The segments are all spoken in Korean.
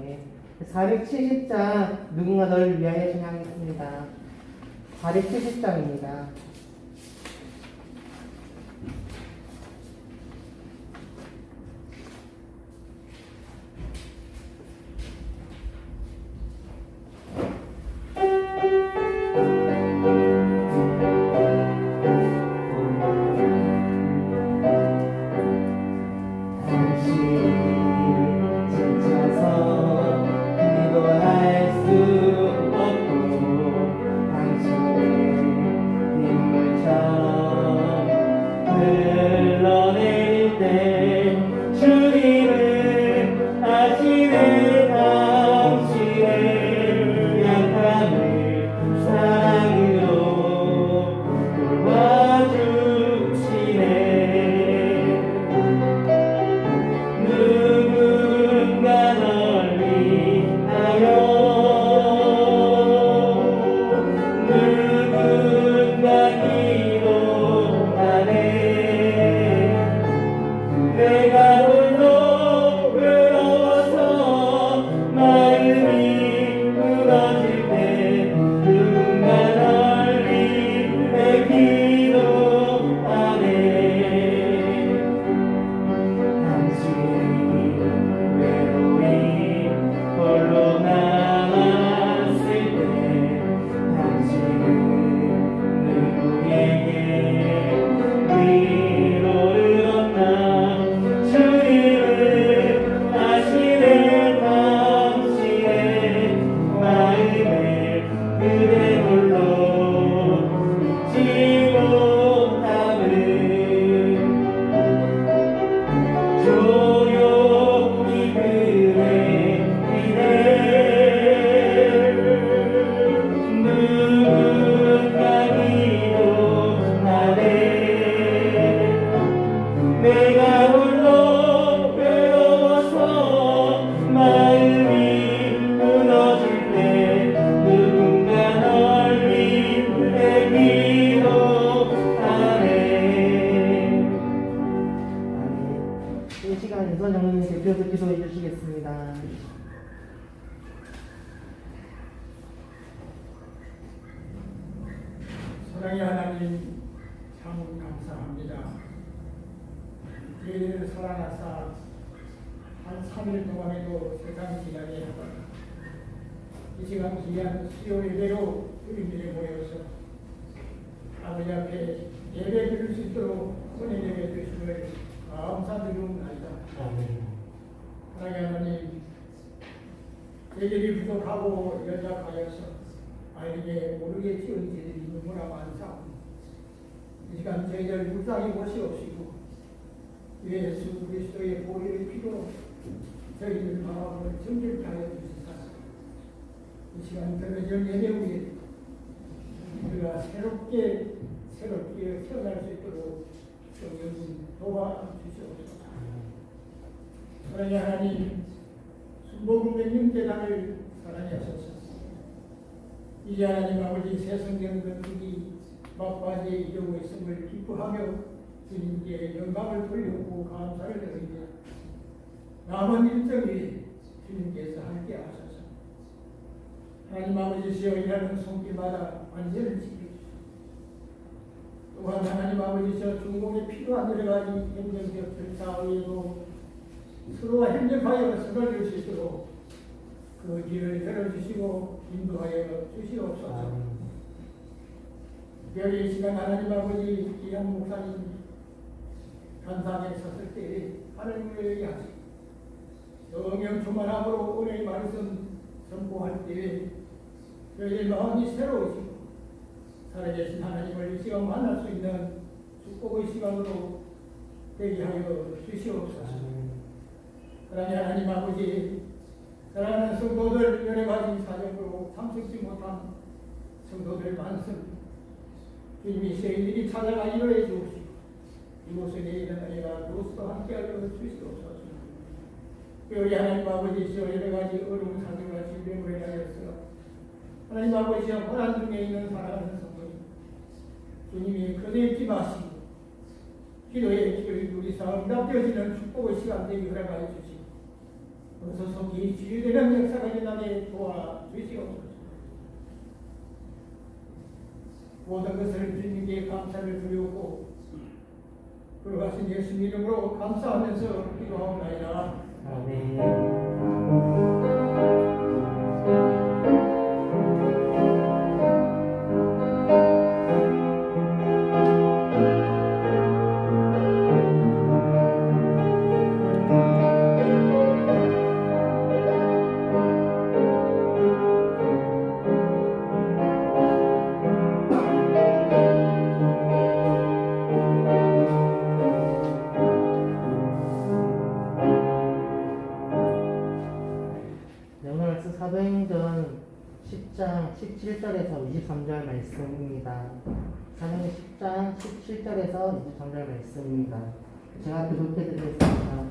네. 470장 누군가 너를 위하여 찬양하겠습니다. 470장입니다. 사랑의 하나님, 참 감사합니다. 저희를 사랑하사 한 3일 동안에도 세상 지나게 하다가 이 시간 귀한 수요 예배로 주님들에 모여서 아버지 앞에 예배 드릴 수 있도록 은혜 예배 주심을 감사드리옵나이다. 사랑의 하나님, 저희들이 부족하고 연약하여서 아이에게 모르게 지은 죄들이 너무나 많사옵니다. 이 시간 저희들 불쌍히 보시옵시고 예수 그리스도의 보혈의 피로 저희들 마음을 정결케 하여 주시사 이 시간 드려진 예배 후에 우리가 새롭게 태어날 수 있도록 성령님 도와주시옵소서. 사랑의 하나님, 순복음의 대단을 사랑하소서. 이제 하나님 아버지 새 성경 건축이 막바지에 이르고 있음을 기뻐하며 주님께 영광을 돌리고 감사를 드립니다. 남은 일정이 주님께서 함께 하소서. 하나님 아버지시여 일하는 손길마다 안전을 지켜주시고 또한 하나님 아버지시여 중공에 필요한 여러 가지 행정적 사회에도 서로가 협력하여 선을 줄 수 있도록 그 길을 열어주시고 인도하여 주시옵소서. 특별히 이 시간 하나님 아버지 귀한 목사님 간상에 섰을 때에 하나님을 얘기하시고 성령 충만함으로 오늘 말씀 선포할 때에 저희의 마음이 새로우시고 살아계신 하나님을 이 시간 만날 수 있는 축복의 시간으로 되게 하여 주시옵소서. 하나님 아버지, 사랑하는 성도들 여러 가지 사정으로 참석지 못한 성도들 많습니다. 주님이 저희들이 찾아가 이루어 주옵시고 이곳에 내일은 은혜가 누구도 함께하여 주시옵소서. 우리 하나님 아버지시여 여러 가지 어려운 사정과 질병으로 인하여서 하나님 아버지여 고난 중에 있는 사랑하는 성도님 주님이 그대지 마시고 기도의 길을 누리사 응답되어지는 축복의 시간 되기 허락하여 주시고 어서 속히 치유되는 역사가 일어나게 도와주시옵소서. 모든 것을 주님께 감사를 드리고 그러하신 예수님 이름으로 감사하면서 기도하옵나이다. 아멘. 네, 오늘 말씀 사도행전 10장 17절에서 23절 말씀입니다. 사도행전 10장 17절에서 23절 말씀입니다. 제가 교독해 드리겠습니다.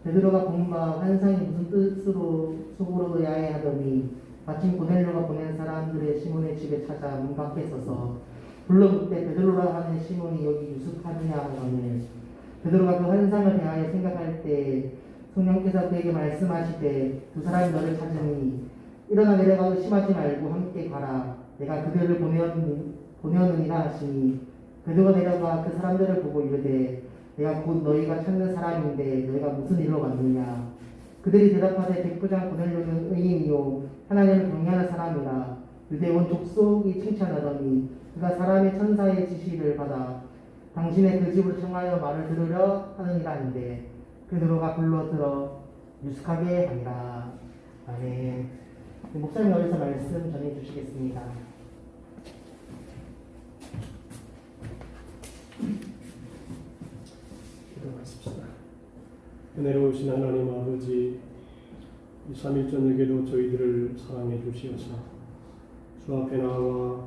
베드로가 본 바 환상이 무슨 뜻으로 속으로 의아해하더니 마침 고넬료가 보낸 사람들의 시몬의 집에 찾아 문 밖에 서서 불러 묻되 베드로라 하는 시몬이 여기 유숙하느냐 하거늘 베드로가 그 환상을 대하여 생각할 때 성령께서 그에게 말씀하시되 두 사람이 너를 찾으니 일어나 내려가 의심하지 말고 함께 가라. 내가 그들을 보내었느니라 하시니 베드로가 내려가 그 사람들을 보고 이르되 내가 곧 너희가 찾는 사람인데 너희가 무슨 일로 왔느냐. 그들이 대답하되 백부장 고넬료는 의인이요 하나님을 경외하는 사람이라. 유대 온 족속이 칭찬하더니 그가 사람의 천사의 지시를 받아 당신의 그 집으로 청하여 말을 들으려 하느니라 하는데 베드로가 불러들어 유숙하게 하니라. 아멘. 목사님 여기서 말씀 전해 주시겠습니다. 기도하십시다. 은혜로우신 하나님 아버지, 이 3일 저녁에도 저희들을 사랑해 주시어서 주 앞에 나와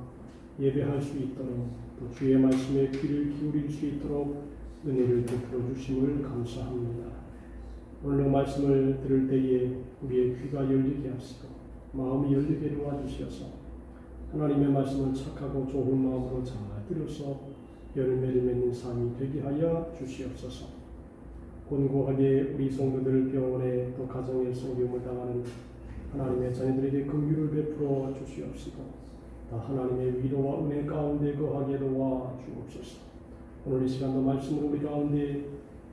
예배할 수 있도록 또 주의 말씀에 귀를 기울일 수 있도록 은혜를 베풀어 주심을 감사합니다. 오늘 말씀을 들을 때에 우리의 귀가 열리게 하시고 마음이 열리게 도와주시어서 하나님의 말씀을 착하고 좋은 마음으로 잘 들어서 열매를 맺는 삶이 되게 하여 주시옵소서. 곤고하게 우리 성도들 병원에 또 가정에 성교물 당하는 하나님의 자녀들에게 긍휼을 베풀어 주시옵시고 다 하나님의 위로와 은혜 가운데 거하게 도와 주옵소서. 오늘 이 시간도 말씀으로 우리 가운데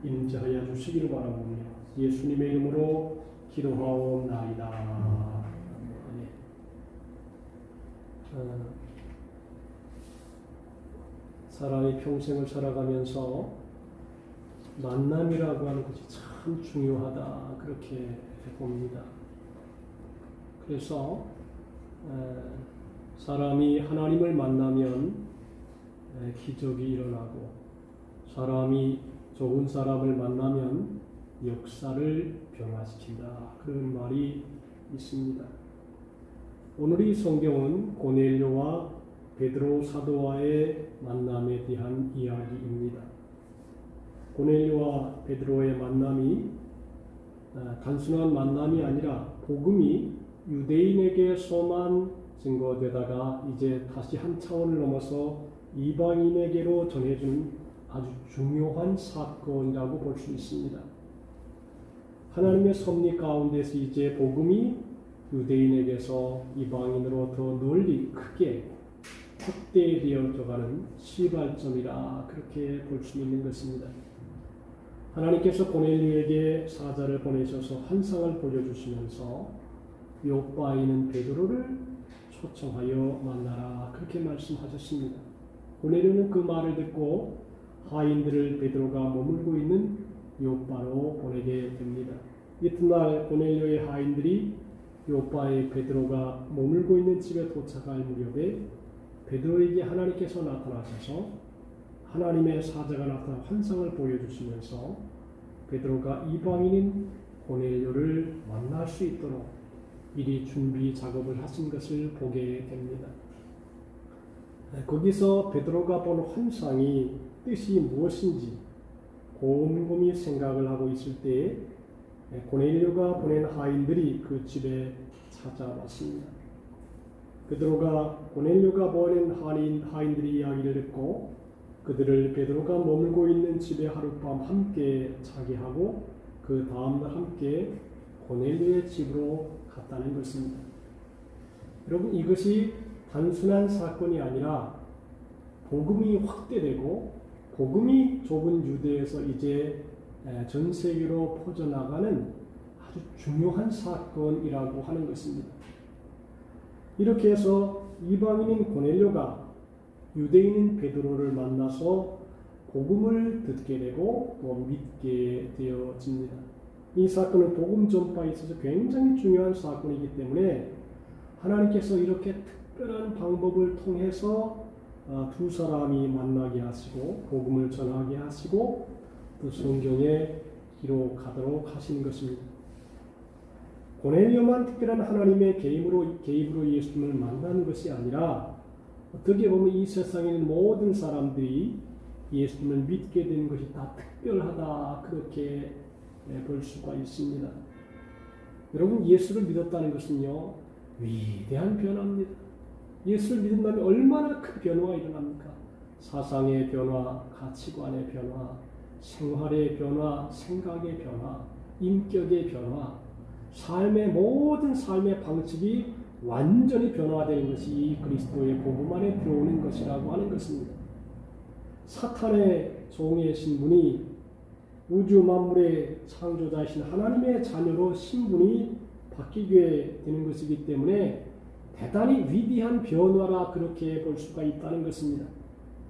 임재하여 주시기를 바라보며 예수님의 이름으로 기도하옵나이다. 사람이 평생을 살아가면서 만남이라고 하는 것이 참 중요하다 그렇게 봅니다. 그래서 사람이 하나님을 만나면 기적이 일어나고 사람이 좋은 사람을 만나면 역사를 변화시킨다 그런 말이 있습니다. 오늘 이 성경은 고넬료와 베드로 사도와의 만남에 대한 이야기입니다. 고넬료와 베드로의 만남이 단순한 만남이 아니라 복음이 유대인에게서만 증거되다가 이제 다시 한 차원을 넘어서 이방인에게로 전해준 아주 중요한 사건이라고 볼 수 있습니다. 하나님의 섭리 가운데서 이제 복음이 유대인에게서 이방인으로 더 널리 크게 확대되어져가는 시발점이라 그렇게 볼 수 있는 것입니다. 하나님께서 고넬료에게 사자를 보내셔서 환상을 보여주시면서 요바에 있는 베드로를 초청하여 만나라 그렇게 말씀하셨습니다. 고넬료는 그 말을 듣고 하인들을 베드로가 머물고 있는 요바로 보내게 됩니다. 이튿날 고넬료의 하인들이 요바에 베드로가 머물고 있는 집에 도착할 무렵에 베드로에게 하나님께서 나타나셔서 하나님의 사자가 나타나 환상을 보여주시면서 베드로가 이방인인 고넬료를 만날 수 있도록 미리 준비 작업을 하신 것을 보게 됩니다. 거기서 베드로가 본 환상이 뜻이 무엇인지 곰곰이 생각을 하고 있을 때에 고넬료가 보낸 하인들이 그 집에 찾아왔습니다. 베드로가 고넬료가 보낸 하인들의 이야기를 듣고 그들을 베드로가 머물고 있는 집에 하룻밤 함께 자게 하고 그 다음날 함께 고넬료의 집으로 갔다는 것입니다. 여러분, 이것이 단순한 사건이 아니라 복음이 확대되고 복음이 좁은 유대에서 이제 전 세계로 퍼져나가는 아주 중요한 사건이라고 하는 것입니다. 이렇게 해서 이방인인 고넬료가 유대인인 베드로를 만나서 복음을 듣게 되고 또 믿게 되어집니다. 이 사건은 복음 전파에 있어서 굉장히 중요한 사건이기 때문에 하나님께서 이렇게 특별한 방법을 통해서 두 사람이 만나게 하시고 복음을 전하게 하시고 또 성경에 기록하도록 하신 것입니다. 고넬료만 특별한 하나님의 개입으로 예수님을 만나는 것이 아니라 어떻게 보면 이 세상에 있는 모든 사람들이 예수님을 믿게 되는 것이 다 특별하다, 그렇게 볼 수가 있습니다. 여러분, 예수를 믿었다는 것은요, 위대한 변화입니다. 예수를 믿는다면 얼마나 큰 변화가 일어납니까? 사상의 변화, 가치관의 변화, 생활의 변화, 생각의 변화, 인격의 변화, 모든 삶의 방식이 완전히 변화되는 것이 이 그리스도의 복음 안에 들어오는 것이라고 하는 것입니다. 사탄의 종이신 분이 우주 만물의 창조자이신 하나님의 자녀로 신분이 바뀌게 되는 것이기 때문에 대단히 위대한 변화라 그렇게 볼 수가 있다는 것입니다.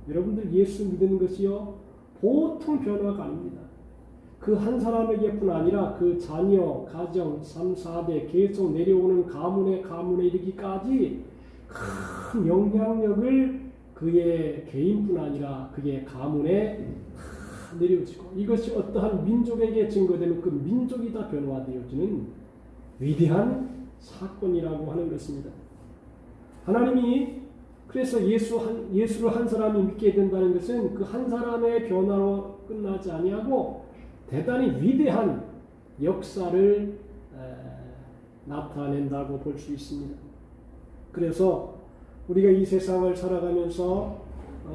여러분들, 예수 믿는 것이요, 보통 변화가 아닙니다. 그 한 사람에게뿐 아니라 그 자녀, 가정, 3, 4대 계속 내려오는 가문에 이르기까지 큰 영향력을 그의 개인뿐 아니라 그의 가문에 내려지고, 이것이 어떠한 민족에게 증거되면 그 민족이 다 변화되어지는 위대한 사건이라고 하는 것입니다. 하나님이 그래서 예수를 한 사람이 믿게 된다는 것은 그 한 사람의 변화로 끝나지 아니하고 대단히 위대한 역사를 나타낸다고 볼 수 있습니다. 그래서 우리가 이 세상을 살아가면서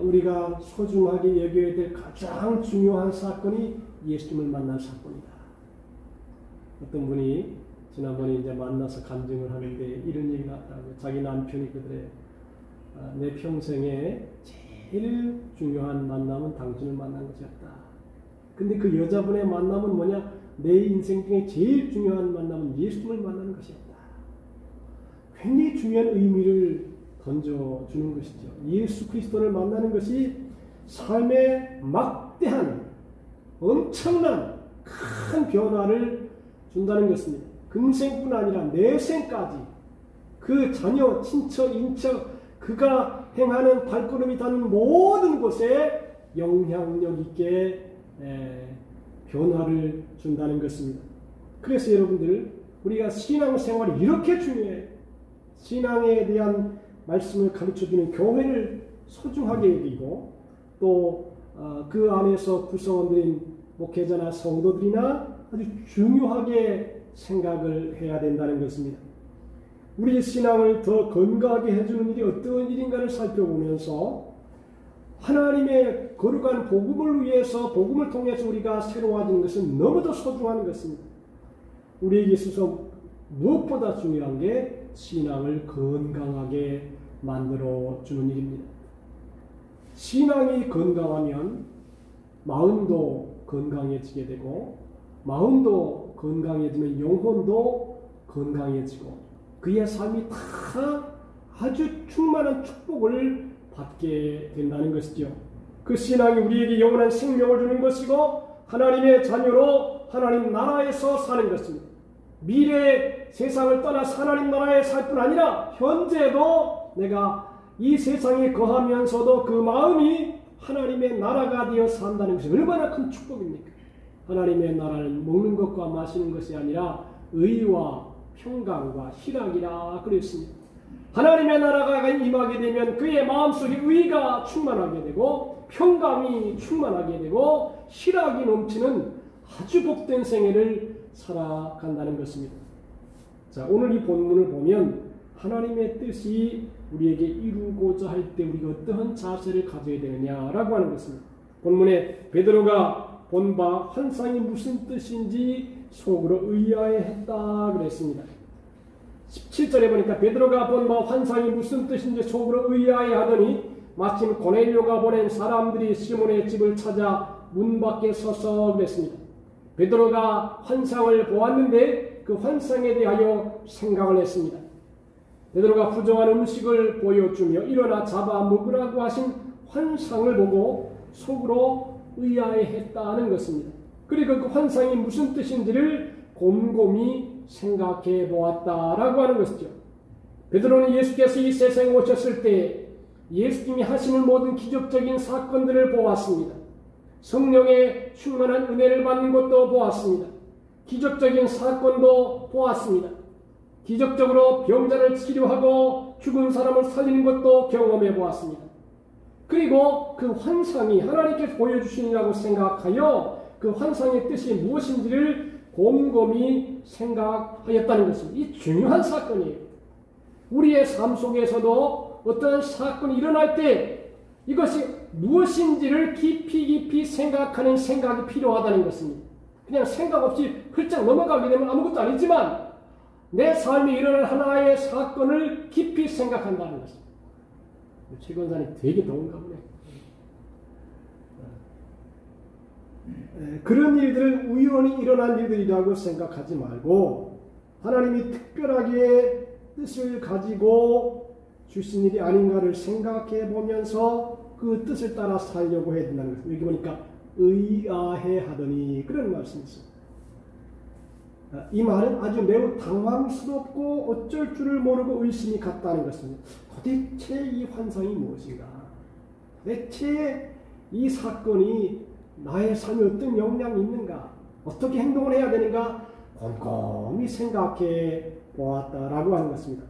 우리가 소중하게 여겨야 될 가장 중요한 사건이 예수님을 만난 사건이다. 어떤 분이 지난번에 이제 만나서 간증을 하는데 이런 얘기가 하더라고요. 자기 남편이 그들의 내 평생에 제일 중요한 만남은 당신을 만난 것이었다. 근데 그 여자분의 만남은 뭐냐? 내 인생 중에 제일 중요한 만남은 예수님을 만나는 것이었다. 굉장히 중요한 의미를 던져주는 것이죠. 예수 그리스도를 만나는 것이 삶의 막대한 엄청난 큰 변화를 준다는 것입니다. 금생뿐 아니라 내생까지 그 자녀, 친척, 인척, 그가 행하는 발걸음이 닿는 모든 곳에 영향력 있게 변화를 준다는 것입니다. 그래서 여러분들, 우리가 신앙생활이 이렇게 중요해요. 신앙에 대한 말씀을 가르쳐주는 교회를 소중하게 여기고 또 그 안에서 구성원들인 목회자나 성도들이나 아주 중요하게 생각을 해야 된다는 것입니다. 우리 신앙을 더 건강하게 해주는 일이 어떤 일인가를 살펴보면서 하나님의 거룩한 복음을 위해서, 복음을 통해서 우리가 새로워지는 것은 너무도 소중한 것입니다. 우리에게 있어서 무엇보다 중요한 게 신앙을 건강하게 만들어주는 일입니다. 신앙이 건강하면 마음도 건강해지게 되고, 마음도 건강해지면 영혼도 건강해지고, 그의 삶이 다 아주 충만한 축복을 받게 된다는 것이죠. 그 신앙이 우리에게 영원한 생명을 주는 것이고 하나님의 자녀로 하나님 나라에서 사는 것입니다. 미래의 세상을 떠나서 하나님 나라에 살 뿐 아니라 현재도 내가 이 세상에 거하면서도 그 마음이 하나님의 나라가 되어 산다는 것이 얼마나 큰 축복입니까? 하나님의 나라는 먹는 것과 마시는 것이 아니라 의와 평강과 희락이라 그랬습니다. 하나님의 나라가 임하게 되면 그의 마음속에 의가 충만하게 되고 평강이 충만하게 되고 희락이 넘치는 아주 복된 생애를 살아간다는 것입니다. 자, 오늘 이 본문을 보면 하나님의 뜻이 우리에게 이루고자 할 때 우리가 어떠한 자세를 가져야 되느냐라고 하는 것입니다. 본문에 베드로가 본 바 환상이 무슨 뜻인지 속으로 의아해했다 그랬습니다. 17절에 보니까 베드로가 본 바 환상이 무슨 뜻인지 속으로 의아해하더니 마침 고넬료가 보낸 사람들이 시몬의 집을 찾아 문 밖에 서서 그랬습니다. 베드로가 환상을 보았는데 그 환상에 대하여 생각을 했습니다. 베드로가 부정한 음식을 보여주며 일어나 잡아 먹으라고 하신 환상을 보고 속으로 의아해했다는 것입니다. 그리고 그 환상이 무슨 뜻인지를 곰곰이 생각해 보았다라고 하는 것이죠. 베드로는 예수께서 이 세상에 오셨을 때 예수님이 하시는 모든 기적적인 사건들을 보았습니다. 성령의 충만한 은혜를 받는 것도 보았습니다. 기적적인 사건도 보았습니다. 기적적으로 병자를 치료하고 죽은 사람을 살리는 것도 경험해 보았습니다. 그리고 그 환상이 하나님께서 보여주시니라고 생각하여 그 환상의 뜻이 무엇인지를 곰곰이 생각하였다는 것입니다. 이 중요한 사건이에요. 우리의 삶 속에서도 어떤 사건이 일어날 때 이것이 무엇인지를 깊이 생각하는 생각이 필요하다는 것입니다. 그냥 생각 없이 훌쩍 넘어가게 되면 아무것도 아니지만 내 삶에 일어날 하나의 사건을 깊이 생각한다는 것입니다. 최 권사님 되게 더운가 보네. 그런 일들을 우연히 일어난 일들이라고 생각하지 말고 하나님이 특별하게 뜻을 가지고 주신 일이 아닌가를 생각해 보면서 그 뜻을 따라 살려고 해야 된다는 것입니다. 여기 보니까 의아해 하더니 그런 말씀이 있습니다. 이 말은 아주 매우 당황스럽고 어쩔 줄을 모르고 의심이 갔다는 것입니다. 도대체 이 환상이 무엇인가? 도대체 이 사건이 나의 삶에 어떤 영향이 있는가? 어떻게 행동을 해야 되는가? 곰곰이 생각해 보았다라고 하는 것입니다.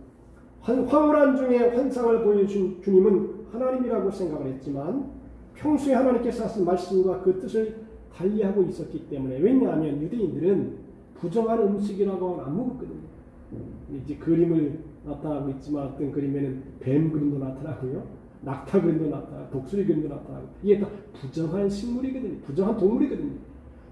황홀한 중에 환상을 보여준 주님은 하나님이라고 생각을 했지만 평소에 하나님께서 하신 말씀과 그 뜻을 달리하고 있었기 때문에 왜냐하면 유대인들은 부정한 음식이라고 하면 안 먹었거든요. 이제 그림을 나타나고 있지만 어떤 그림에는 뱀 그림도 나타나고요. 낙타 그림도 나타나고 독수리 그림도 나타나고 이게 다 부정한 식물이거든요. 부정한 동물이거든요.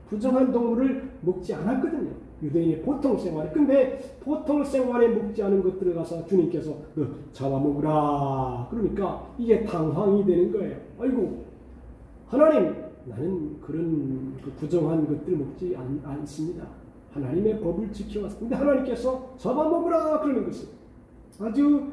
부정한 동물을 먹지 않았거든요. 유대인의 보통 생활에. 근데 보통 생활에 먹지 않은 것들을 가서 주님께서 너 잡아먹으라. 그러니까 이게 당황이 되는 거예요. 아이고 하나님 나는 그런 그 부정한 것들 먹지 않습니다. 하나님의 법을 지켜왔습니다. 근데 하나님께서 잡아먹으라 그러는 것이에요. 아주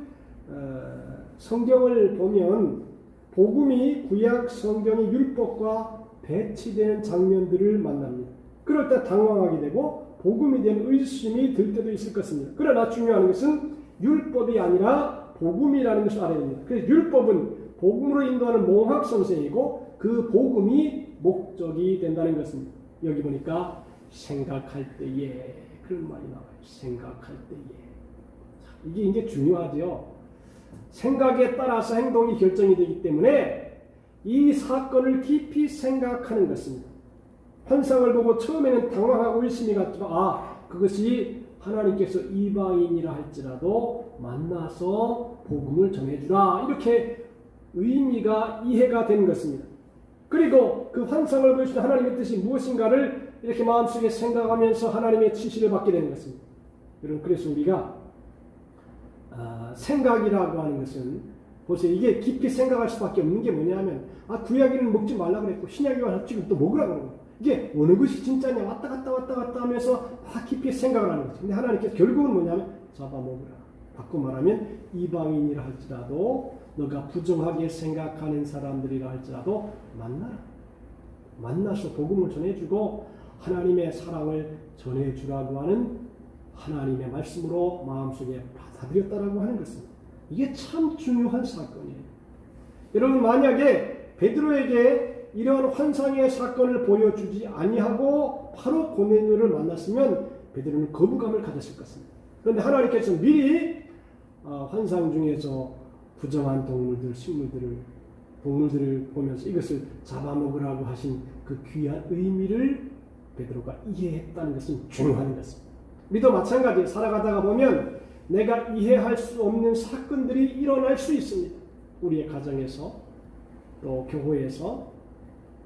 성경을 보면 복음이 구약 성경의 율법과 배치되는 장면들을 만납니다. 그럴 때 당황하게 되고 복음에 대한 의심이 들 때도 있을 것입니다. 그러나 중요한 것은 율법이 아니라 복음이라는 것을 알아야 됩니다. 그래서 율법은 복음으로 인도하는 몽학 선생이고 그 복음이 목적이 된다는 것입니다. 여기 보니까 생각할 때에 그런 말이 나와요. 생각할 때에. 이게 이제 중요하죠. 생각에 따라서 행동이 결정이 되기 때문에 이 사건을 깊이 생각하는 것입니다. 환상을 보고 처음에는 당황하고 의심이 갔지만 그것이 하나님께서 이방인이라 할지라도 만나서 복음을 전해주라 이렇게 의미가 이해가 된 것입니다. 그리고 그 환상을 보여주신 하나님의 뜻이 무엇인가를 이렇게 마음속에 생각하면서 하나님의 지시를 받게 되는 것입니다. 여러분 그래서 우리가 생각이라고 하는 것은 보세요. 이게 깊이 생각할 수밖에 없는 게 뭐냐면 구약에는 먹지 말라 그랬고 신약에 와서 지금 또 먹으라고 하는 거예요. 이게 어느 것이 진짜냐 왔다 갔다 하면서 깊이 생각을 하는 거죠. 근데 하나님께서 결국은 뭐냐면 잡아먹으라. 바꿔 말하면 이방인이라 할지라도 너가 부정하게 생각하는 사람들이라 할지라도 만나라. 만나서 복음을 전해주고 하나님의 사랑을 전해주라고 하는 하나님의 말씀으로 마음속에 받아들였다라고 하는 것입니다. 이게 참 중요한 사건이에요. 여러분 만약에 베드로에게 이런 환상의 사건을 보여주지 아니하고 바로 고넬료를 만났으면 베드로는 거부감을 가졌을 것입니다. 그런데 하나님께서 미리 환상 중에서 부정한 동물들, 동물들을 보면서 이것을 잡아먹으라고 하신 그 귀한 의미를 베드로가 이해했다는 것은 중요한 것입니다. 우리도 마찬가지예요. 살아가다가 보면 내가 이해할 수 없는 사건들이 일어날 수 있습니다. 우리의 가정에서 또 교회에서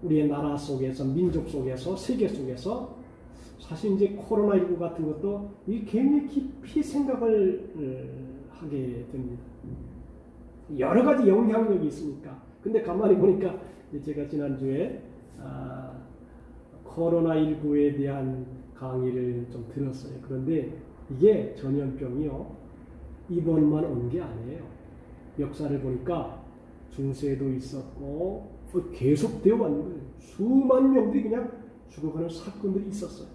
우리의 나라 속에서 민족 속에서 세계 속에서 사실 이제 코로나19 같은 것도 이 굉장히 깊이 생각을 하게 됩니다. 여러 가지 영향력이 있으니까. 근데 가만히 보니까 제가 지난주에 코로나19에 대한 강의를 좀 들었어요. 그런데 이게 전염병이요, 이번만 온 게 아니에요. 역사를 보니까 중세도 있었고 계속 되어 왔는 거예요. 수만 명들이 그냥 죽어가는 사건들이 있었어요.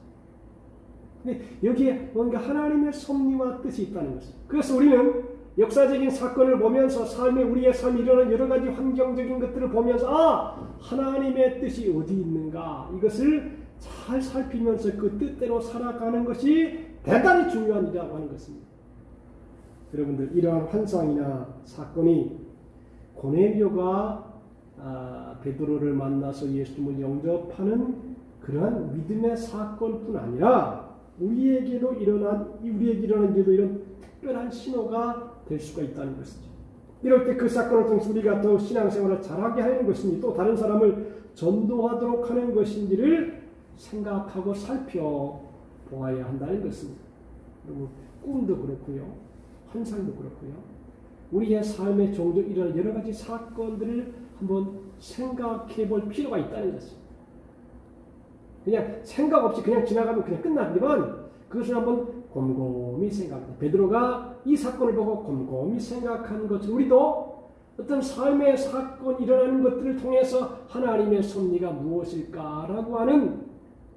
근데 여기에 뭔가 하나님의 섭리와 뜻이 있다는 것이죠. 그래서 우리는 역사적인 사건을 보면서 우리의 삶에 일어나는 여러 가지 환경적인 것들을 보면서 하나님의 뜻이 어디 있는가, 이것을 잘 살피면서 그 뜻대로 살아가는 것이 대단히 중요한 일이라고 하는 것입니다. 여러분들, 이러한 환상이나 사건이 고넬료가 베드로를 만나서 예수님을 영접하는 그러한 믿음의 사건뿐 아니라 우리에게 일어난 일도 이런 특별한 신호가 될 수가 있다는 것이죠. 이럴 때 그 사건을 통해서 우리가 더 신앙생활을 잘하게 하는 것인지, 또 다른 사람을 전도하도록 하는 것인지를 생각하고 살펴보아야 한다는 것입니다. 그리고 꿈도 그렇고요, 환상도 그렇고요, 우리의 삶에 종종 일어나는 여러 가지 사건들을 한번 생각해 볼 필요가 있다는 것입니다. 그냥 생각 없이 그냥 지나가면 그냥 끝나지만 그것을 한번 곰곰이 생각합니다. 베드로가 이 사건을 보고 곰곰이 생각한 것처럼 우리도 어떤 삶의 사건, 일어나는 것들을 통해서 하나님의 섭리가 무엇일까라고 하는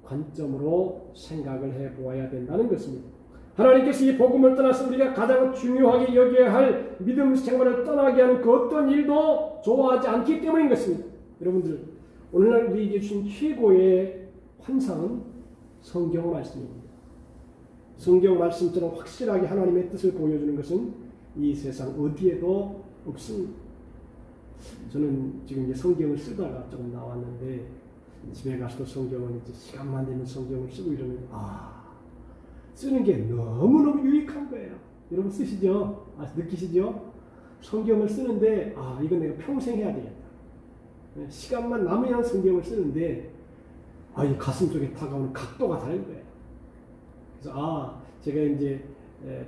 관점으로 생각을 해보아야 된다는 것입니다. 하나님께서 이 복음을 떠나서 우리가 가장 중요하게 여겨야 할 믿음 생활을 떠나게 하는 그 어떤 일도 좋아하지 않기 때문인 것입니다. 여러분들, 오늘날 우리에게 주신 최고의 환상은 성경 말씀입니다. 성경 말씀처럼 확실하게 하나님의 뜻을 보여주는 것은 이 세상 어디에도 없습니다. 저는 지금 이제 성경을 쓰다가 조금 나왔는데, 집에 가서도 성경을 이제 시간만 되면 성경을 쓰고 이러면 쓰는 게 너무너무 유익한 거예요. 여러분 쓰시죠? 느끼시죠? 성경을 쓰는데 이건 내가 평생 해야 되겠다. 시간만 남으면 성경을 쓰는데 이 가슴 속에 다가오는 각도가 다른 거예요. 그래서 제가 이제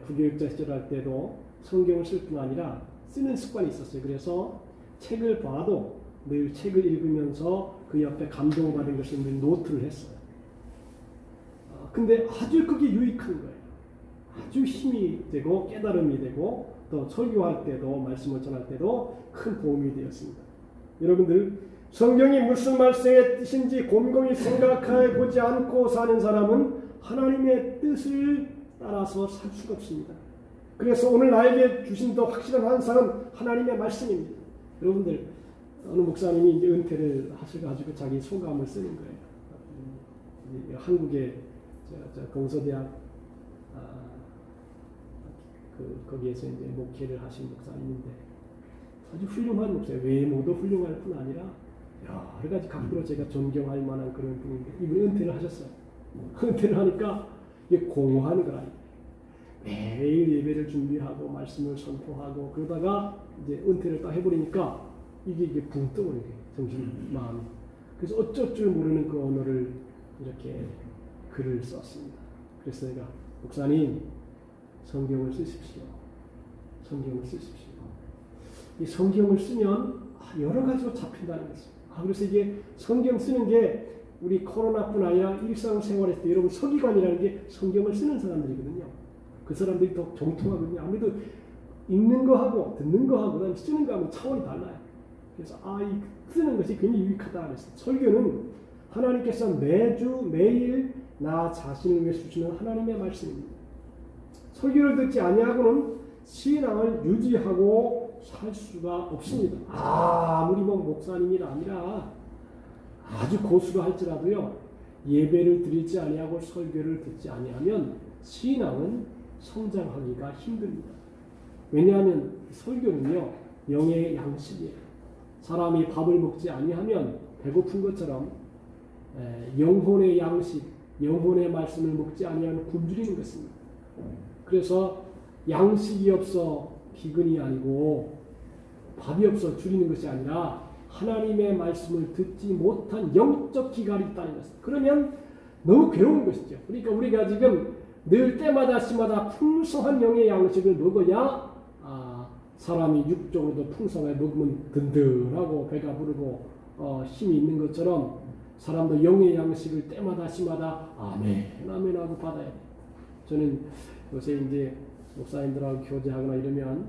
부교육자 시절할 때도 성경을 쓸 뿐 아니라 쓰는 습관이 있었어요. 그래서 책을 봐도 늘 책을 읽으면서 그 옆에 감동받은 것을 늘 노트를 했어요. 근데 아주 그게 유익한 거예요. 아주 힘이 되고 깨달음이 되고 또 설교할 때도 말씀을 전할 때도 큰 도움이 되었습니다. 여러분들, 성경이 무슨 말씀의 뜻인지 곰곰이 생각해 보지 않고 사는 사람은 하나님의 뜻을 따라서 살 수가 없습니다. 그래서 오늘 나에게 주신 더 확실한 환상은 하나님의 말씀입니다. 여러분들, 어느 목사님이 이제 은퇴를 하셔가지고 자기 소감을 쓰는 거예요. 한국의 동서대학 거기에서 이제 목회를 하신 목사님인데 아주 훌륭한 목사예요. 외모도 훌륭할 뿐 아니라 여러 가지 각도로 제가 존경할 만한 그런 분인데 이분이 은퇴를 하셨어요. 은퇴를 하니까 이게 공허한 거라. 매일 예배를 준비하고 말씀을 선포하고 그러다가 이제 은퇴를 딱 해버리니까 이게 붕 떠오르는 거예요. 정신, 마음이. 그래서 어쩔 줄 모르는 그 언어를 이렇게 글을 썼습니다. 그래서 내가 목사님, 성경을 쓰십시오. 성경을 쓰십시오. 이 성경을 쓰면 여러 가지로 잡힌다는 것입니다. 그래서 이게 성경 쓰는 게 우리 코로나뿐 아니라 일상생활에서 여러분 서기관이라는 게 성경을 쓰는 사람들이거든요. 그 사람들이 더 정통하거든요. 아무래도 읽는 거하고 듣는 거하고 그다음에 쓰는 거하고 차원이 달라요. 그래서 이 쓰는 것이 굉장히 유익하다 그랬어요. 설교는 하나님께서 매일 나 자신을 위해 주시는 하나님의 말씀입니다. 설교를 듣지 아니하고는 신앙을 유지하고 살 수가 없습니다. 아무리 목사님이 아니라 아주 고수가 할지라도요, 예배를 드리지 아니하고 설교를 듣지 아니하면 신앙은 성장하기가 힘듭니다. 왜냐하면 설교는요, 영의 양식이에요. 사람이 밥을 먹지 아니하면 배고픈 것처럼 영혼의 양식, 영혼의 말씀을 먹지 아니하면 굶주리는 것입니다. 그래서 양식이 없어 기근이 아니고 밥이 없어 줄이는 것이 아니라 하나님의 말씀을 듣지 못한 영적 기갈이 있다는 것입니다. 그러면 너무 괴로운 것이죠. 그러니까 우리가 지금 늘 때마다 시마다 풍성한 영의 양식을 먹어야 사람이 육적으로도 풍성하게 먹으면 든든하고 배가 부르고 힘이 있는 것처럼 사람도 영의 양식을 때마다 시마다 아멘 아멘 하고 받아야 돼요. 저는 요새 이제 목사님들하고 교제하거나 이러면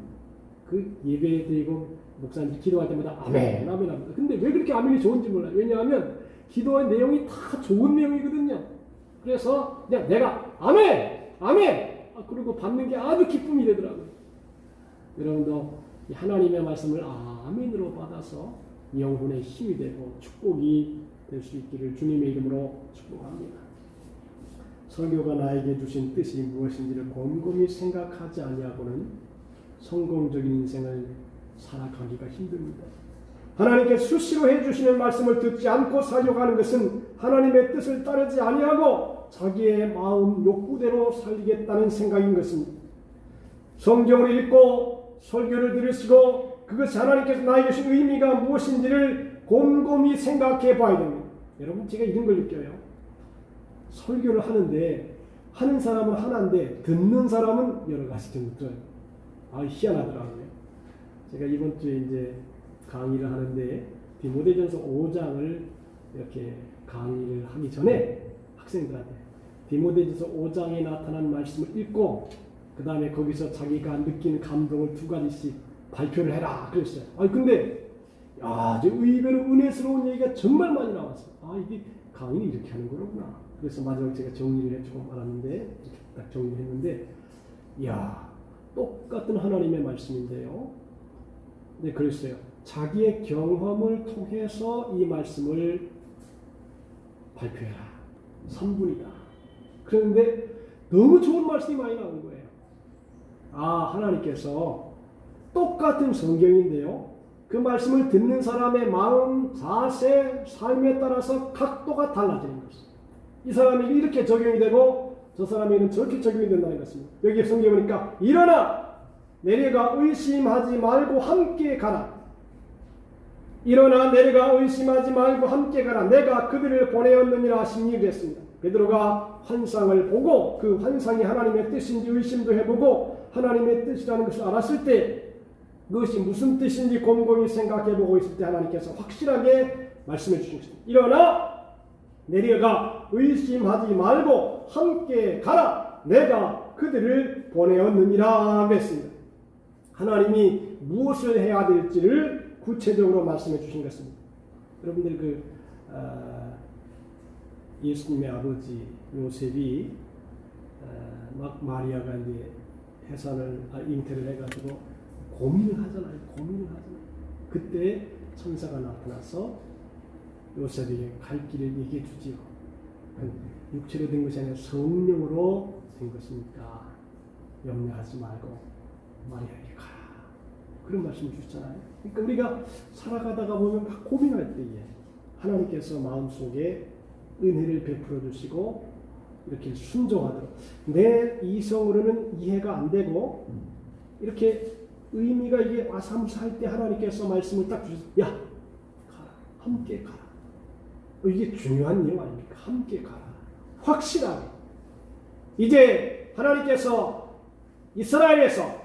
그 예배 드리고 목사님들 기도할 때마다 아멘 아멘 합니다. 근데 왜 그렇게 아멘이 좋은지 몰라요. 왜냐하면 기도의 내용이 다 좋은 내용이거든요. 그래서 그냥 내가 아멘 아멘 그리고 받는 게 아주 기쁨이 되더라고요. 여러분도 하나님의 말씀을 아멘으로 받아서 영혼의 힘이 되고 축복이 될 수 있기를 주님의 이름으로 축복합니다. 설교가 나에게 주신 뜻이 무엇인지를 곰곰이 생각하지 아니하고는 성공적인 인생을 살아가기가 힘듭니다. 하나님께 수시로 해주시는 말씀을 듣지 않고 살려가는 것은 하나님의 뜻을 따르지 아니하고 자기의 마음 욕구대로 살리겠다는 생각인 것입니다. 성경을 읽고 설교를 들으시고 그것이 하나님께서 나에게 주신 의미가 무엇인지를 곰곰이 생각해 봐야 됩니다. 여러분 제가 이런 걸 느껴요. 설교를 하는데 하는 사람은 하나인데 듣는 사람은 여러 가지 좀 들어요. 희한하더라고요. 제가 이번 주에 이제 강의를 하는데 디모데전서 5장을 이렇게 강의를 하기 전에 학생들한테 디모데전서 5장에 나타난 말씀을 읽고 그 다음에 거기서 자기가 느끼는 감동을 2가지씩 발표를 해라 그랬어요. 근데 아주 의외로 은혜스러운 얘기가 정말 많이 나왔어요. 이게 강의는 이렇게 하는 거구나. 그래서 마지막에 제가 정리를 해주고 말았는데 딱 정리했는데 똑같은 하나님의 말씀인데요. 네, 그랬어요. 자기의 경험을 통해서 이 말씀을 발표해라. 3분이다. 그런데 너무 좋은 말씀이 많이 나온 거예요. 하나님께서 똑같은 성경인데요. 그 말씀을 듣는 사람의 마음, 자세, 삶에 따라서 각도가 달라지는 것입니다. 이 사람에게 이렇게 적용이 되고 저 사람에게는 저렇게 적용이 된다는 것입니다. 여기 성경에 보니까 일어나 내려가 의심하지 말고 함께 가라. 일어나 내려가 의심하지 말고 함께 가라. 내가 그들을 보내었느니라 하시니 그랬습니다. 베드로가 환상을 보고 그 환상이 하나님의 뜻인지 의심도 해보고 하나님의 뜻이라는 것을 알았을 때 그것이 무슨 뜻인지 곰곰이 생각해보고 있을 때 하나님께서 확실하게 말씀해 주신 것입니다. 일어나 내려가 의심하지 말고 함께 가라. 내가 그들을 보내었느니라 그랬습니다. 하나님이 무엇을 해야 될지를 구체적으로 말씀해 주신 것입니다. 여러분들 예수님의 아버지 요셉이 막 마리아가 이제 잉태를 해가지고 고민을 하잖아요. 그때 천사가 나타나서 요셉에게 갈 길을 얘기해 주지요. 육체로 된 것이 아니라 성령으로 된 것이니까 염려하지 말고 마리아에게 가라. 그런 말씀을 주셨잖아요. 그러니까 우리가 살아가다가 보면 막 고민할 때에 하나님께서 마음속에 은혜를 베풀어 주시고 이렇게 순종하도록 내 이성으로는 이해가 안 되고 이렇게 의미가 이게 아사무사할 때 하나님께서 말씀을 딱 주셔서 가라. 함께 가라. 이게 중요한 내용 아닙니까? 함께 가라. 확실하게. 이제 하나님께서 이스라엘에서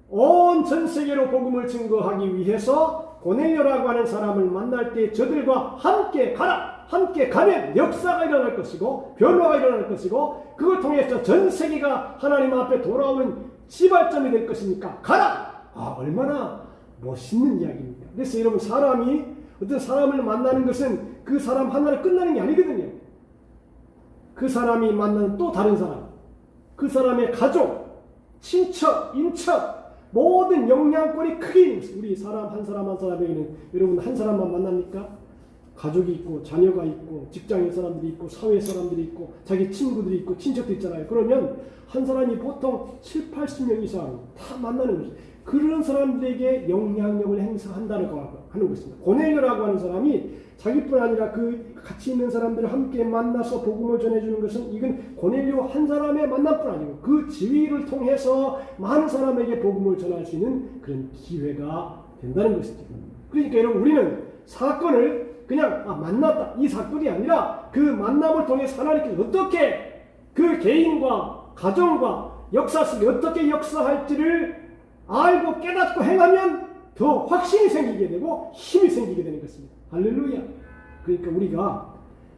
온 전 세계로 복음을 증거하기 위해서 고넬료라고 하는 사람을 만날 때 저들과 함께 가라. 함께 가면 역사가 일어날 것이고 변화가 일어날 것이고 그걸 통해서 전 세계가 하나님 앞에 돌아오는 시발점이 될 것이니까 가라. 얼마나 멋있는 이야기입니다. 그래서 여러분 사람이 어떤 사람을 만나는 것은 그 사람 하나로 끝나는 게 아니거든요. 그 사람이 만나는 또 다른 사람, 그 사람의 가족, 친척, 인척 모든 영향권이 크게 있는 것입니다. 우리 사람 한 사람에게는 여러분 한 사람만 만납니까? 가족이 있고 자녀가 있고 직장인 사람들이 있고 사회 사람들이 있고 자기 친구들이 있고 친척도 있잖아요. 그러면 한 사람이 보통 7, 80명 이상 다 만나는 것입니다. 그런 사람들에게 영향력을 행사한다고 하는 것입니다. 고넬료라고 하는 사람이 자기뿐 아니라 그 같이 있는 사람들을 함께 만나서 복음을 전해주는 것은 이건 고넬료 한 사람의 만남뿐 아니고 그 지위를 통해서 많은 사람에게 복음을 전할 수 있는 그런 기회가 된다는 것이죠. 그러니까 여러분 우리는 사건을 그냥 만났다 이 사건이 아니라 그 만남을 통해서 하나님께서 어떻게 그 개인과 가정과 역사 속에 어떻게 역사할지를 알고 깨닫고 행하면 더 확신이 생기게 되고 힘이 생기게 되는 것입니다. 할렐루야. 그러니까 우리가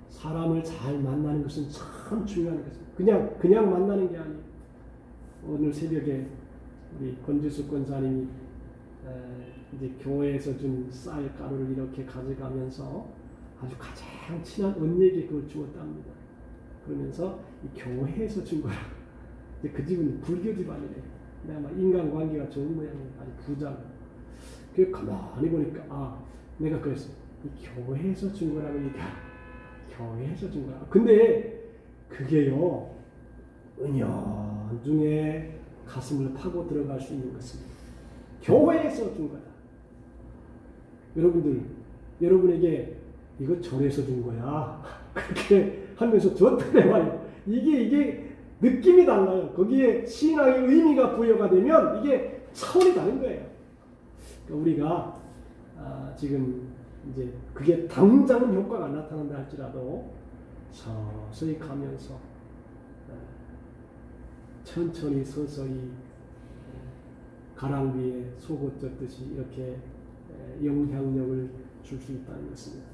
사람을 잘 만나는 것은 참 중요한 것입니다. 그냥 만나는 게 아니에요. 오늘 새벽에 우리 권지수 권사님이 이제 교회에서 준 쌀 가루를 이렇게 가져가면서 아주 가장 친한 언니에게 그걸 주었답니다. 그러면서 이 교회에서 준 거라고. 그 집은 불교 집안이래요. 근데 아마 인간관계가 좋은 모양이에요. 아주 부자고. 그 가만히 보니까 내가 그랬어. 이 교회에서 준 거라니까. 교회에서 준 거라. 근데 그게요 은연중에 가슴을 파고 들어갈 수 있는 것입니다. 교회에서 준 거다. 여러분들, 여러분에게 이거 절에서 준 거야. 그렇게 하면서 줬다네 말이에요. 이게 느낌이 달라요. 거기에 신앙의 의미가 부여가 되면 이게 차원이 다른 거예요. 그러니까 우리가 지금 이제 그게 당장은 효과가 나타난다 할지라도 서서히 가면서 천천히 서서히 가랑비에 속옷 젖듯이 이렇게 영향력을 줄 수 있다는 것입니다.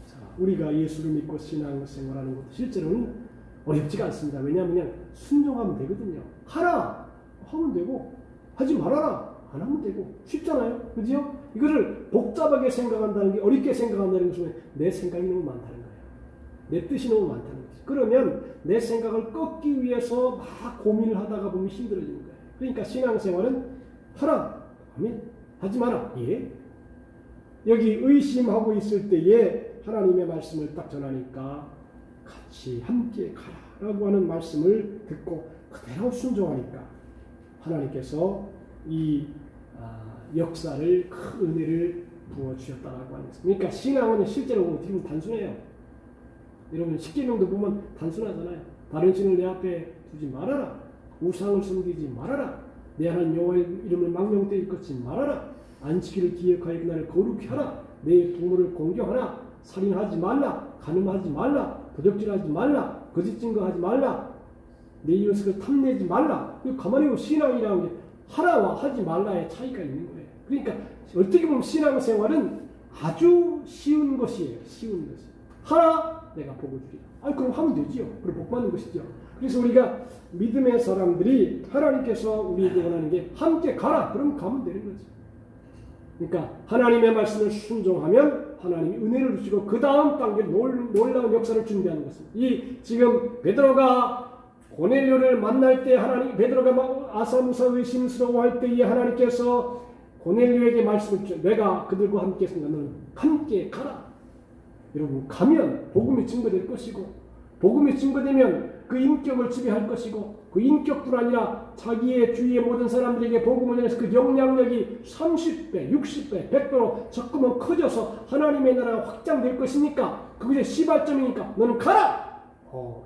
자, 우리가 예수를 믿고 신앙생활하는 것도 실제로는 어렵지가 않습니다. 왜냐하면 그냥 순종하면 되거든요. 하라 하면 되고 하지 말아라 안 하면 되고 쉽잖아요. 그죠? 이거를 복잡하게 생각한다는 게 어렵게 생각한다는 것은 내 생각이 너무 많다는 거예요. 내 뜻이 너무 많다는 거죠. 그러면 내 생각을 꺾기 위해서 막 고민을 하다가 보면 힘들어지는 거예요. 그러니까 신앙생활은 하라 하면 하지 마라. 예. 여기 의심하고 있을 때에 하나님의 말씀을 딱 전하니까 같이 함께 가라라고 하는 말씀을 듣고 그대로 순종하니까 하나님께서 이 역사를 큰 은혜를 부어주셨다라고 하는 것입니다. 그러니까 신앙은 실제로 보면 어떻게 보면 단순해요. 여러분 십계명도 보면 단순하잖아요. 다른 신을 내 앞에 두지 말아라. 우상을 섬기지 말아라. 내 하나님 여호와의 이름을 망령되이 끊지 말아라. 안식일을 기억하여 그날을 거룩히 하라. 내 부모를 공경하라. 살인하지 말라. 간음하지 말라. 도적질하지 말라. 거짓 증거하지 말라. 내 이웃을 탐내지 말라. 가만히 보면 신앙이라는 게 하라와 하지 말라의 차이가 있는 거예요. 그러니까 어떻게 보면 신앙생활은 아주 쉬운 것이에요. 쉬운 것이. 하라 내가 복을 주리라. 그럼 하면 되지요. 그럼 복 받는 것이죠. 그래서 우리가 믿음의 사람들이 하나님께서 우리에게 원하는 게 함께 가라. 그럼 가면 되는 거죠. 그러니까 하나님의 말씀을 순종하면 하나님이 은혜를 주시고 그 다음 단계 놀라운 역사를 준비하는 것입니다. 이 지금 베드로가 고넬료를 만날 때 하나님 베드로가 아사무사 의심스러워할 때에 하나님께서 고넬료에게 말씀을 주셔. 내가 그들과 함께 있으니까 너는 함께 가라. 여러분 가면 복음이 증거될 것이고 복음이 증거되면 그 인격을 지배할 것이고 그 인격뿐 아니라 자기의 주위의 모든 사람들에게 복음을 전해서 그 영향력이 30배, 60배, 100배로 자꾸만 커져서 하나님의 나라가 확장될 것이니까 그게 시발점이니까 너는 가라!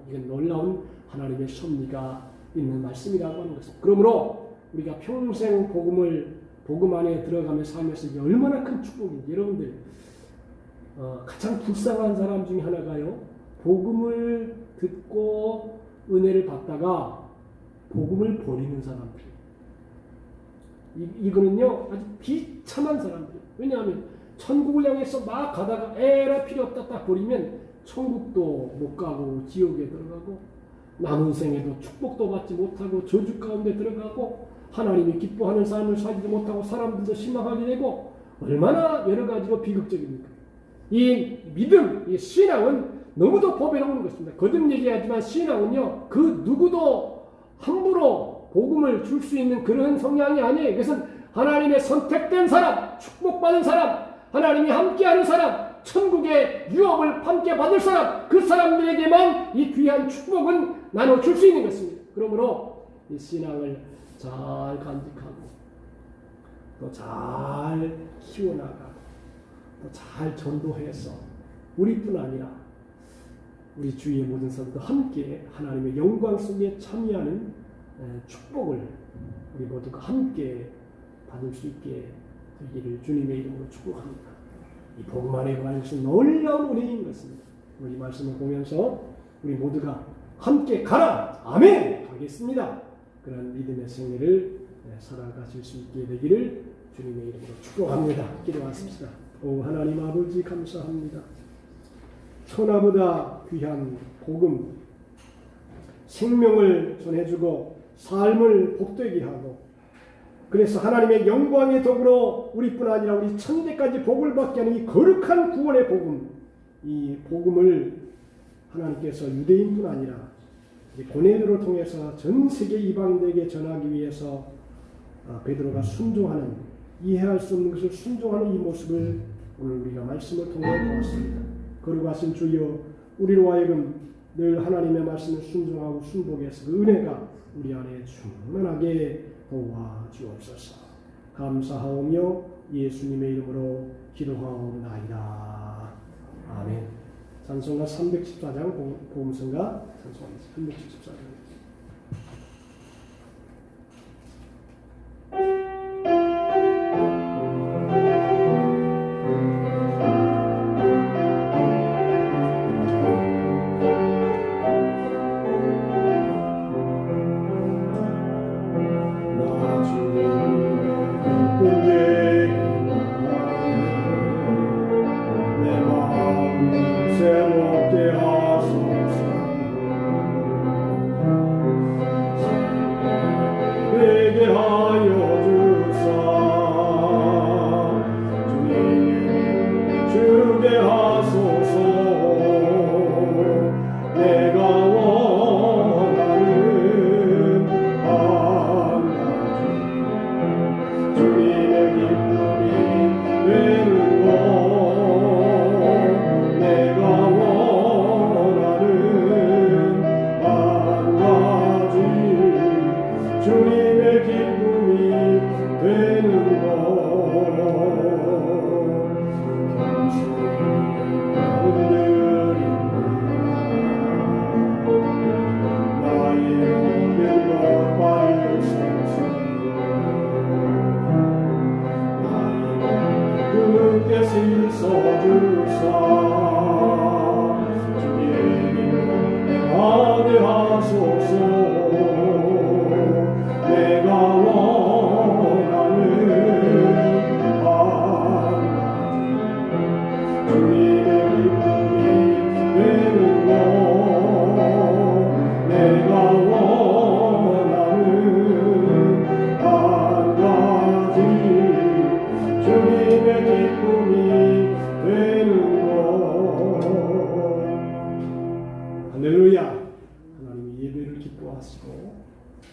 이건 놀라운 하나님의 섭리가 있는 말씀이라고 하는 것입니다. 그러므로 우리가 평생 복음 안에 들어가며 살면서 이게 얼마나 큰 축복인지 여러분들 가장 불쌍한 사람 중에 하나가요. 복음을 듣고 은혜를 받다가 복음을 버리는 사람들. 이거는요 아주 비참한 사람들. 왜냐하면 천국을 향해서 막 가다가 에라 필요 없다 딱 버리면 천국도 못 가고 지옥에 들어가고 남은 생에도 축복도 받지 못하고 저주 가운데 들어가고 하나님이 기뻐하는 삶을 살지도 못하고 사람들도 실망하게 되고 얼마나 여러 가지로 비극적입니까? 이 믿음, 이 신앙은 너무도 보배로운 것입니다. 거듭 얘기하지만 신앙은요 그 누구도 함부로 복음을 줄 수 있는 그런 성향이 아니에요. 이것은 하나님의 선택된 사람, 축복받은 사람, 하나님이 함께하는 사람, 천국의 유업을 함께 받을 사람, 그 사람들에게만 이 귀한 축복은 나눠줄 수 있는 것입니다. 그러므로 이 신앙을 잘 간직하고 또 잘 키워나가고 또 잘 전도해서 우리뿐 아니라 우리 주위의 모든 사람도 함께 하나님의 영광 속에 참여하는 축복을 우리 모두가 함께 받을 수 있게 되기를 주님의 이름으로 축복합니다. 이 복만에 관해서 놀라운 은혜인 것입니다. 우리 말씀을 보면서 우리 모두가 함께 가라! 아멘! 하겠습니다. 그런 믿음의 생애를 살아가실 수 있게 되기를 주님의 이름으로 축복합니다. 기도하십시다. 오 하나님 아버지 감사합니다. 천하보다 귀한 복음, 생명을 전해주고 삶을 복되게 하고, 그래서 하나님의 영광의 덕으로 우리뿐 아니라 우리 천대까지 복을 받게 하는 이 거룩한 구원의 복음, 이 복음을 하나님께서 유대인뿐 아니라 고넬료를 통해서 전 세계 이방인들에게 전하기 위해서 베드로가 순종하는, 이해할 수 없는 것을 순종하는 이 모습을 오늘 우리가 말씀을 통해 보았습니다. 거룩하신 주여, 우리로 하여금 늘 하나님의 말씀을 순종하고 순복해서 그 은혜가 우리 안에 충만하게 도와주옵소서. 감사하오며 예수님의 이름으로 기도하옵나이다. 아멘. 찬송가 314장, 복음성가 찬송가 314장.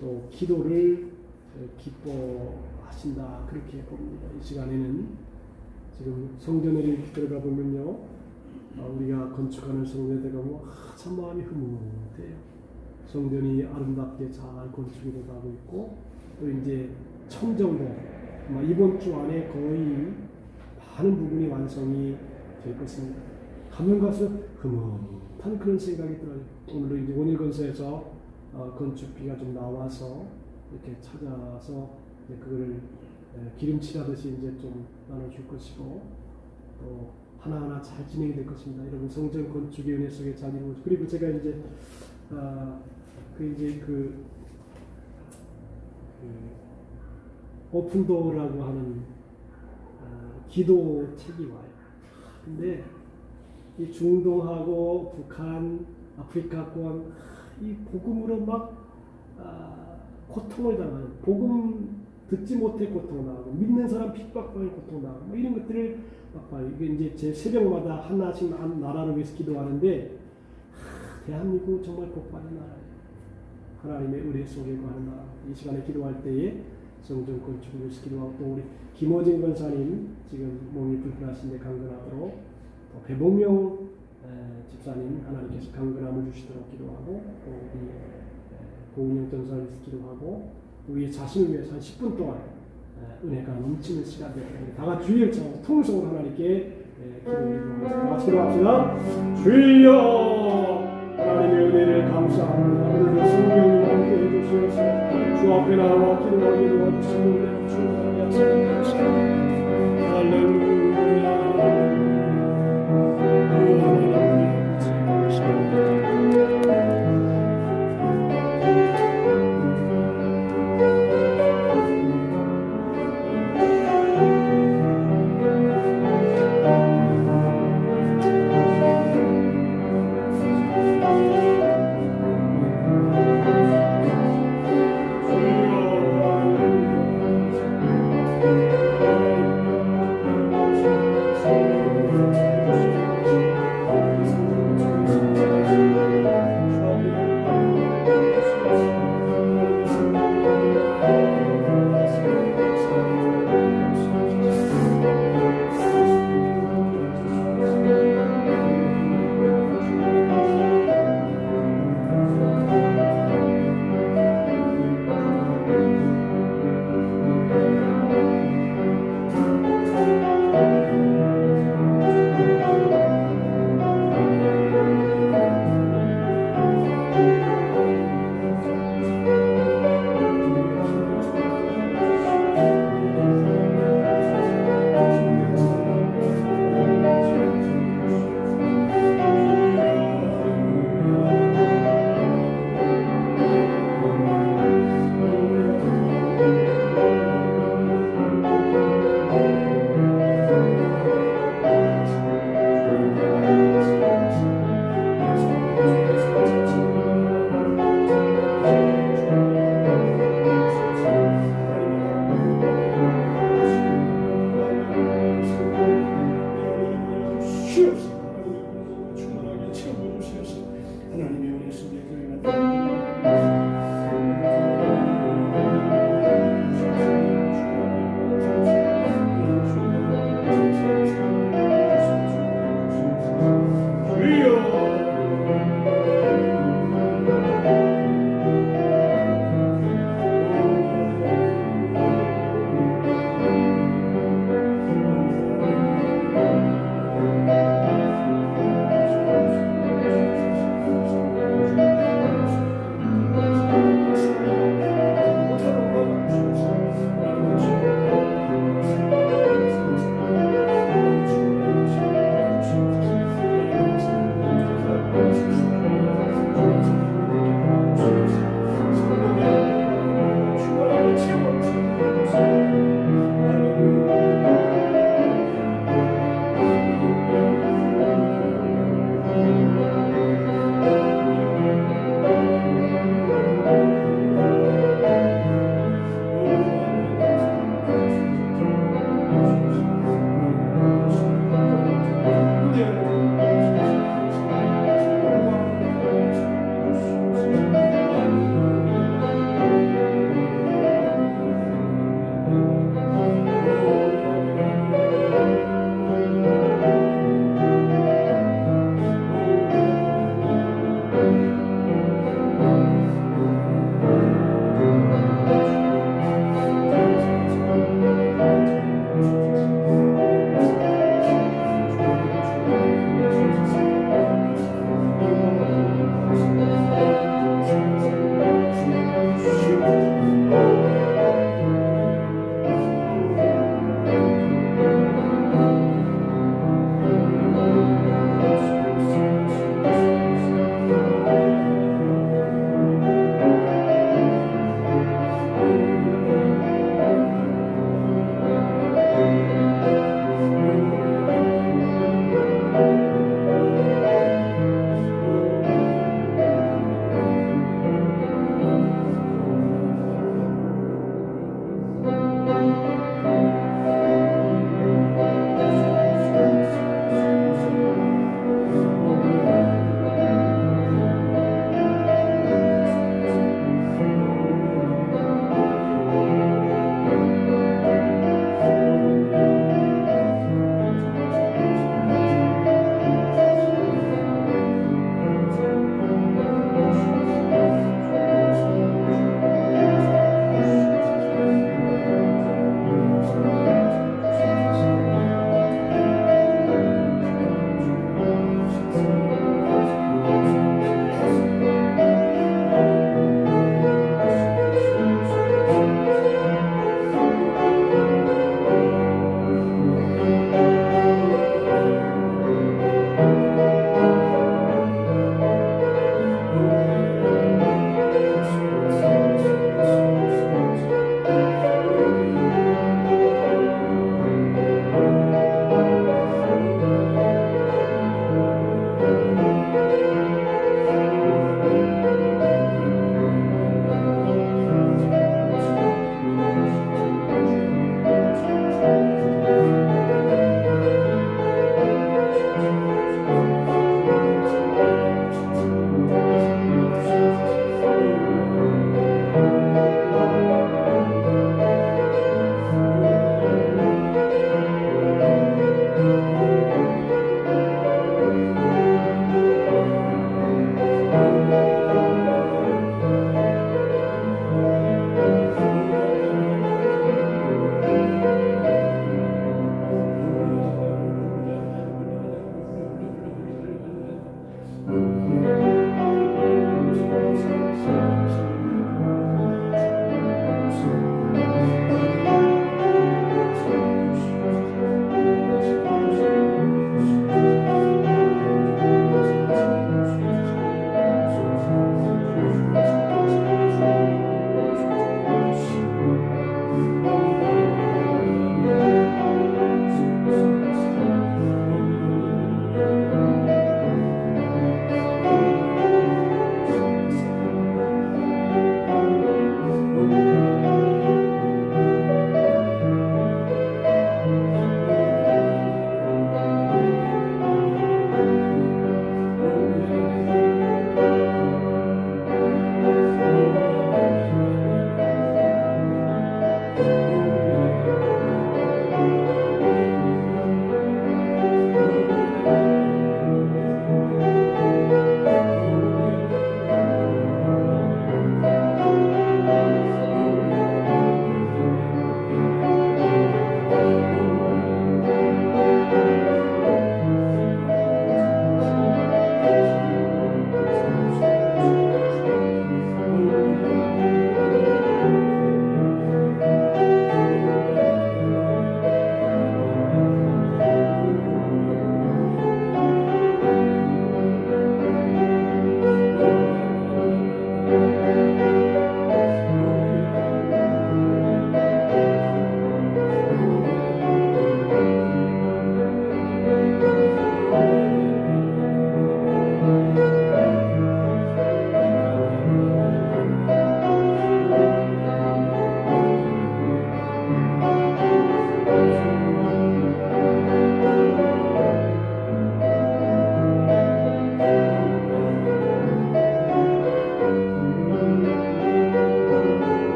또 기도를 기뻐하신다, 그렇게 봅니다. 이 시간에는 지금 성전에 이렇게 들어가 보면요, 우리가 건축하는 성전에 들어가면 참 마음이 흐뭇해요. 성전이 아름답게 잘 건축이 되고 있고, 또 이제 청정도 이번 주 안에 거의 많은 부분이 완성이 될 것입니다. 가면 갈수록 흐뭇한 그런 생각이 들어요. 오늘도 이제 원일건설에서 건축비가 좀 나와서 이렇게 찾아서 그거를 기름칠하듯이 이제 좀 나눠줄 것이고, 또 하나하나 잘 진행이 될 것입니다. 여러분, 성전 건축의 은혜 속에 잘 이루어지고, 그리고 제가 이제 그 오픈도어라고 하는 기도책이 와요. 근데 이 중동하고 북한, 아프리카권 이 복음으로 막 고통을 당하는, 복음 듣지 못해 고통당하고, 믿는 사람 핍박받는 고통당하고, 뭐 이런 것들을 막 봐요. 이게 이제 제 새벽마다 하나씩 나라를 위해서 기도하는데, 대한민국 정말 복받은 나라예요. 하나님의 은혜 속에 거하는 나라. 이 시간에 기도할 때에 성전 건축을 위해서 기도하고, 또 우리 김호진 권사님 지금 몸이 불편하신데 강건하도록, 또 배봉명 집사님 하나님께서 강건함을 주시도록 기도하고, 또 우리 고은영 전사를 위해서 기도하고, 우리 자신을 위해서 한 10분 동안 은혜가 넘치는 시간 되겠습니다. 다 같이 주의를 찾아서 통성으로 하나님께 기도하겠습니다. 같이 기도합시다. 주여, 하나님의 은혜를 감사합니다. 오늘도 성령님 함께 해주셔서 주 앞에 나와 기도하게 도와주시는 은혜를 주님께 약속합니다. 할렐루야. 하나님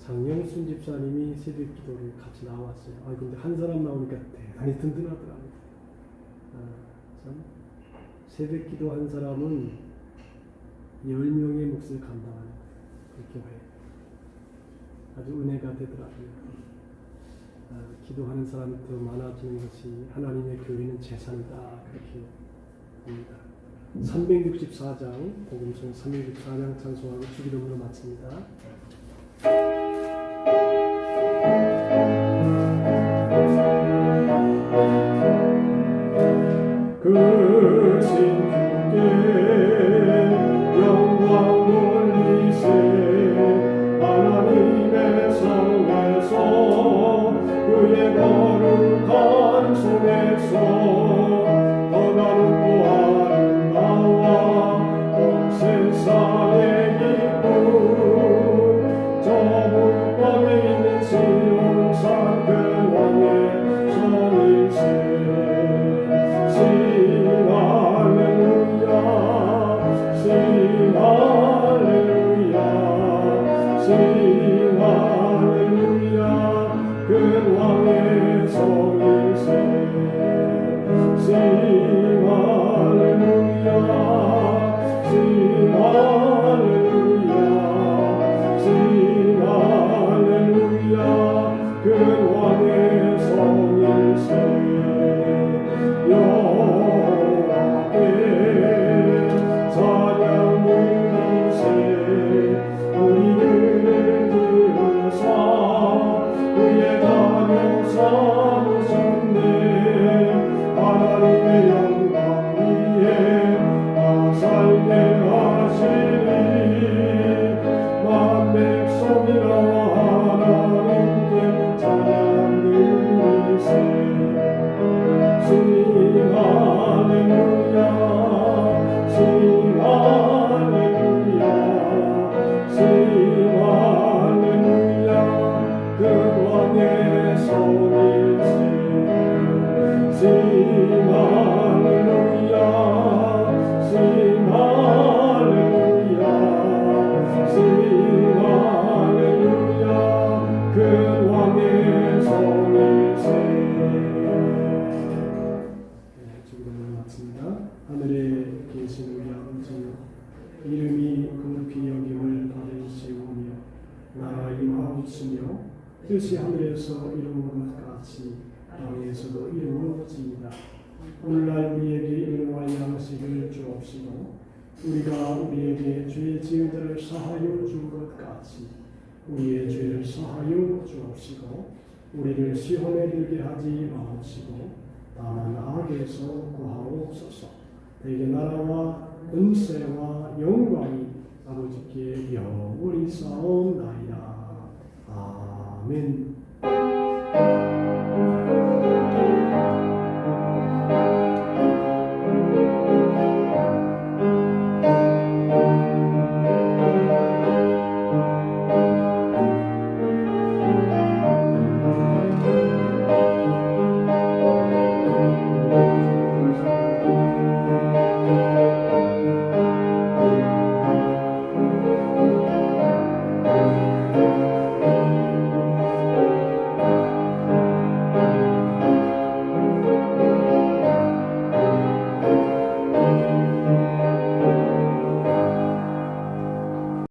장영순 집사님이 새벽 기도를 같이 나왔어요. 아 근데 한 사람 나오니까 대단히 든든하더라고요. 참 새벽 기도 한 사람은 10명의 몫을 감당하는 그 교회. 아주 은혜가 되더라고요. 기도하는 사람이 더 많아지는 것이 하나님의 교회는 재산이다 그렇게 봅니다. 364장 복음성 364장 찬송하고 주기도문을 마칩니다. 그 신주께 영광 돌리세 하나님의 성에서 그의 거룩한 손에서 너가 높고 아름다워 온 세상의 기쁨 저 북방에 있는 시온산 그 왕의 성일세 Sing hallelujah, sing hallelujah, sing hallelujah. 그 왕의 성일세. Sing hallelujah, sing hallelujah, sing hallelujah. 그 왕의 성일세. 하늘에 계신 우리 아버지 이름이 거룩히 여김을 받으시오며 나라의 임하옵시며 뜻이 하늘에서 이루는 것 같이 땅에서도 이루어지이다. 오늘날 우리에게 일용할 양식을 주옵시고 우리가 우리에게 죄 지은 자를 사하여 준 것 같이 우리의 죄를 사하여 주옵시고 우리를 시험에 들게 하지 마옵시고 다만 악에서 구하옵소서. 내게 나라와 은혜와 영광이 아버지께 영원히 쌓옵나이다. 아멘.